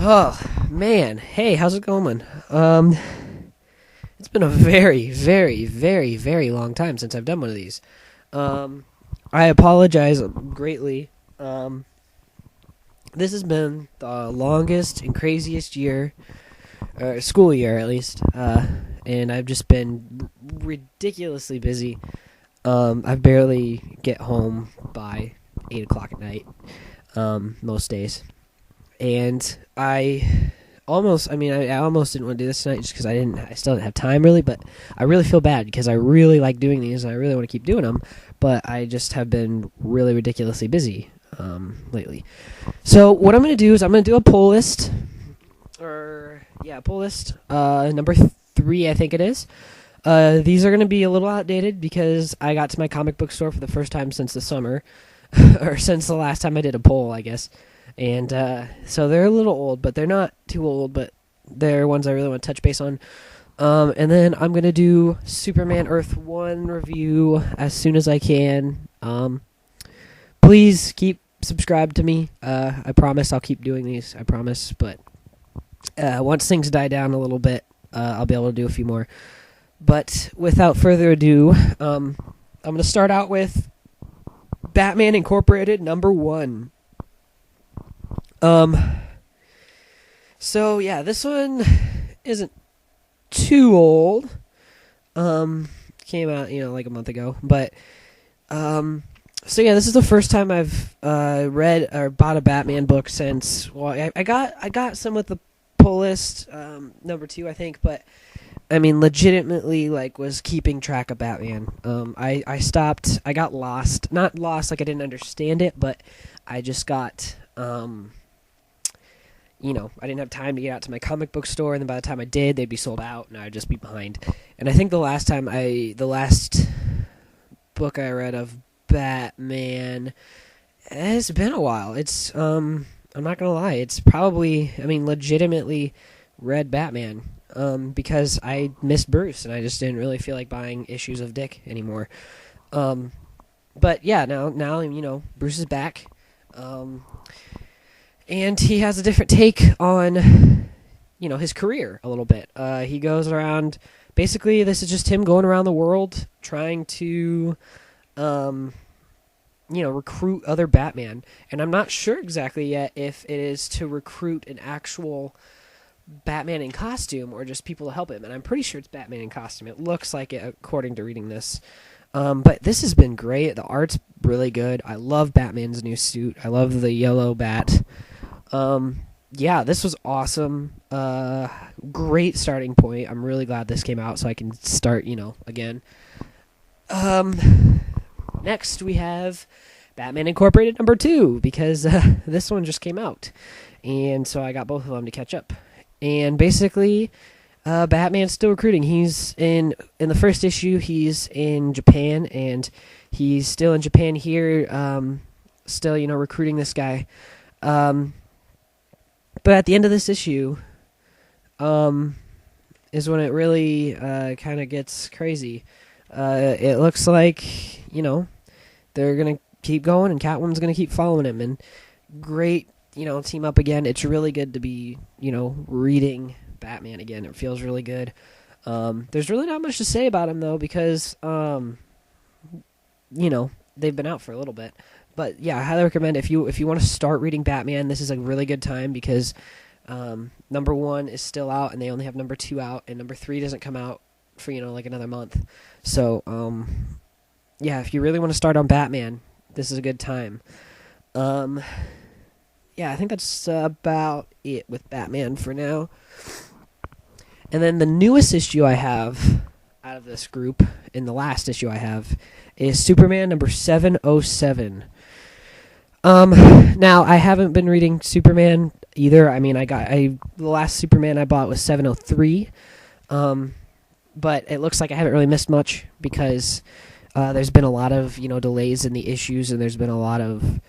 Oh, man. Hey, how's it going? It's been a very, very, very, very long time since I've done one of these. I apologize greatly. This has been the longest and craziest year, or school year at least, and I've just been ridiculously busy. I barely get home by 8 o'clock at night, most days. And I almost didn't want to do this tonight just because I still didn't have time really, but I really feel bad because I really like doing these and I really want to keep doing them, but I just have been really ridiculously busy lately. So what I'm going to do is I'm going to do a poll list, number 3 I think it is. These are going to be a little outdated because I got to my comic book store for the first time since the summer, or since the last time I did a poll, I guess. And so they're a little old, but they're not too old, but they're ones I really want to touch base on. And then I'm going to do Superman Earth 1 review as soon as I can. Please keep subscribed to me. I promise I'll keep doing these. I promise. But once things die down a little bit, I'll be able to do a few more. But without further ado, I'm going to start out with Batman Incorporated number 1. So yeah, this one isn't too old. Came out, like a month ago, but, so yeah, this is the first time I've, read or bought a Batman book since, well, I got some with the pull list, number 2, I think, but, I mean, legitimately, was keeping track of Batman. I stopped, I got lost, not lost, I didn't understand it, but I just got, I didn't have time to get out to my comic book store, and then by the time I did, they'd be sold out, and I'd just be behind. And I think the last book I read of Batman, it's been a while. It's, I'm not gonna lie, it's probably, legitimately read Batman, because I missed Bruce, and I just didn't really feel like buying issues of Dick anymore. But yeah, now, Bruce is back. And he has a different take on, his career a little bit. He goes around, basically this is just him going around the world trying to, recruit other Batman. And I'm not sure exactly yet if it is to recruit an actual Batman in costume or just people to help him. And I'm pretty sure it's Batman in costume. It looks like it according to reading this. But this has been great. The art's really good. I love Batman's new suit. I love the yellow bat. Yeah, this was awesome. Great starting point. I'm really glad this came out so I can start, again. Next we have Batman Incorporated number 2 because this one just came out. And so I got both of them to catch up. And basically, Batman's still recruiting. He's in the first issue, he's in Japan, and he's still in Japan here, still, recruiting this guy. But at the end of this issue, is when it really kind of gets crazy. It looks like, they're going to keep going, and Catwoman's going to keep following him. And great, team up again. It's really good to be, reading Batman again. It feels really good. There's really not much to say about him, though, because, they've been out for a little bit. But yeah, I highly recommend if you want to start reading Batman, this is a really good time because number 1 is still out and they only have number 2 out, and number 3 doesn't come out for another month. So yeah, if you really want to start on Batman, this is a good time. Yeah, I think that's about it with Batman for now. And then the newest issue I have out of this group, in the last issue I have, is Superman number 707. Now I haven't been reading Superman either. The last Superman I bought was 703. But it looks like I haven't really missed much because there's been a lot of, delays in the issues, and there's been a lot of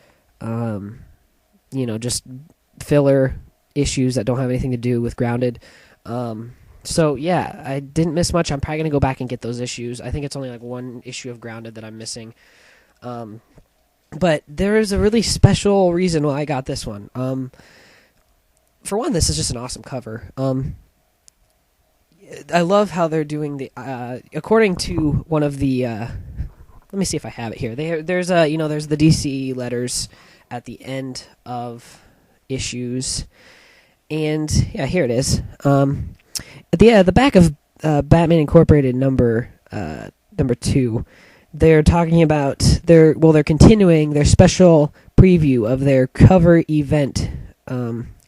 just filler issues that don't have anything to do with Grounded. So yeah, I didn't miss much. I'm probably going to go back and get those issues. I think it's only one issue of Grounded that I'm missing. But there is a really special reason why I got this one. for one, this is just an awesome cover. I love how they're doing the. According to one of the, let me see if I have it here. There's there's the DC letters at the end of issues, and yeah, here it is. At the back of Batman Incorporated number 2, they're talking about they're continuing their special preview of their cover event.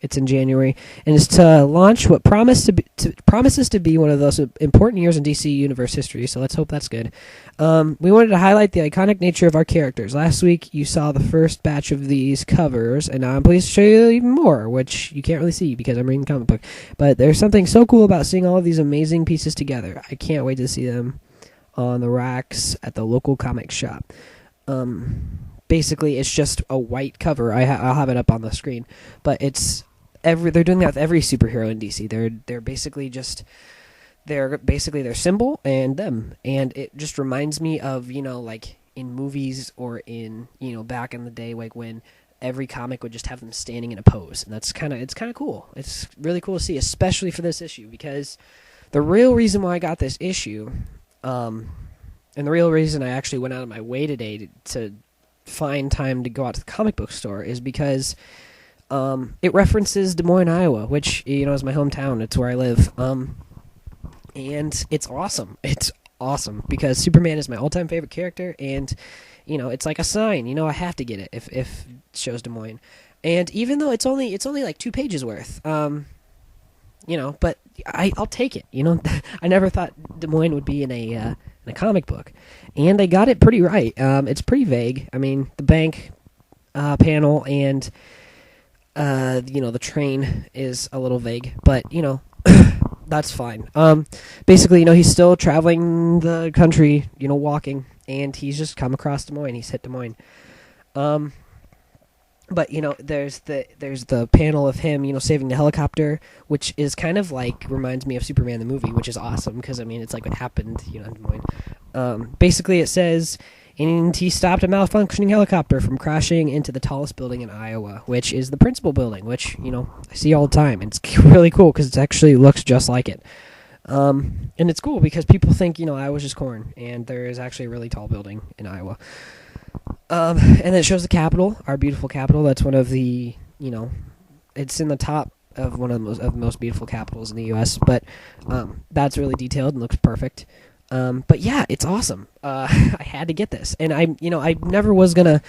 It's in January, and it's to launch what promises to be one of those important years in DC Universe history, so let's hope that's good. We wanted to highlight the iconic nature of our characters. Last week, you saw the first batch of these covers, and now I'm pleased to show you even more, which you can't really see because I'm reading the comic book. But there's something so cool about seeing all of these amazing pieces together. I can't wait to see them on the racks at the local comic shop. Basically, it's just a white cover. I'll have it up on the screen, but it's they're doing that with every superhero in DC. They're basically their symbol and them, and it just reminds me of like in movies or in back in the day, like when every comic would just have them standing in a pose, and it's kind of cool. It's really cool to see, especially for this issue, because the real reason why I got this issue, and the real reason I actually went out of my way today to find time to go out to the comic book store is because it references Des Moines, Iowa, which is my hometown. It's where I live, and it's awesome. It's awesome because Superman is my all-time favorite character, and it's like a sign. I have to get it if it shows Des Moines, and even though it's only like 2 pages worth, but I'll take it. I never thought Des Moines would be in a comic book, and they got it pretty right. It's pretty vague. I mean, the bank panel and the train is a little vague, but that's fine. Basically, he's still traveling the country, walking, and he's just come across Des Moines. He's hit Des Moines. But there's the panel of him, saving the helicopter, which is kind of like reminds me of Superman the movie, which is awesome because it's like what happened, in Des Moines. Basically, it says, and he stopped a malfunctioning helicopter from crashing into the tallest building in Iowa, which is the principal building, which I see all the time. It's really cool because it actually looks just like it. And it's cool because people think Iowa's just corn, and there is actually a really tall building in Iowa. And then it shows the Capitol, our beautiful Capitol. That's one of the, it's in the top of one of the most beautiful capitals in the U.S., but that's really detailed and looks perfect. But yeah, it's awesome. I had to get this, and I never was gonna.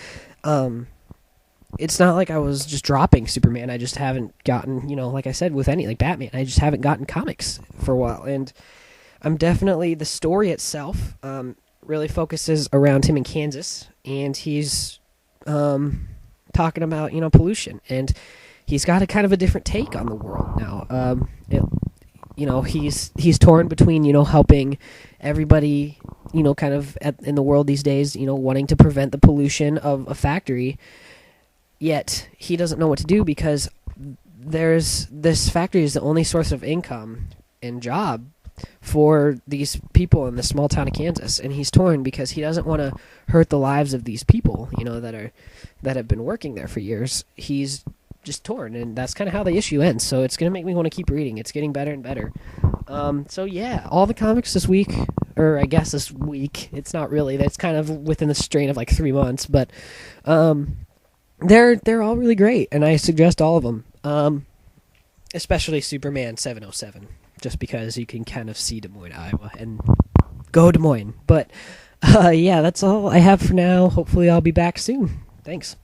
It's not like I was just dropping Superman. I just haven't gotten, like I said, with any like Batman, I just haven't gotten comics for a while, and I'm definitely the story itself. Really focuses around him in Kansas, and he's talking about pollution, and he's got a kind of a different take on the world now. He's torn between helping everybody kind of in the world these days, wanting to prevent the pollution of a factory, yet he doesn't know what to do because this factory is the only source of income and job for these people in this small town of Kansas, and he's torn because he doesn't want to hurt the lives of these people, that have been working there for years. He's just torn, and that's kind of how the issue ends. So it's gonna make me want to keep reading. It's getting better and better. So yeah, all the comics this week, or I guess this week. It's not really. That's kind of within the strain of like 3 months, but they're all really great, and I suggest all of them. Especially Superman 707. Just because you can kind of see Des Moines, Iowa, and go Des Moines. But, yeah, that's all I have for now. Hopefully I'll be back soon. Thanks.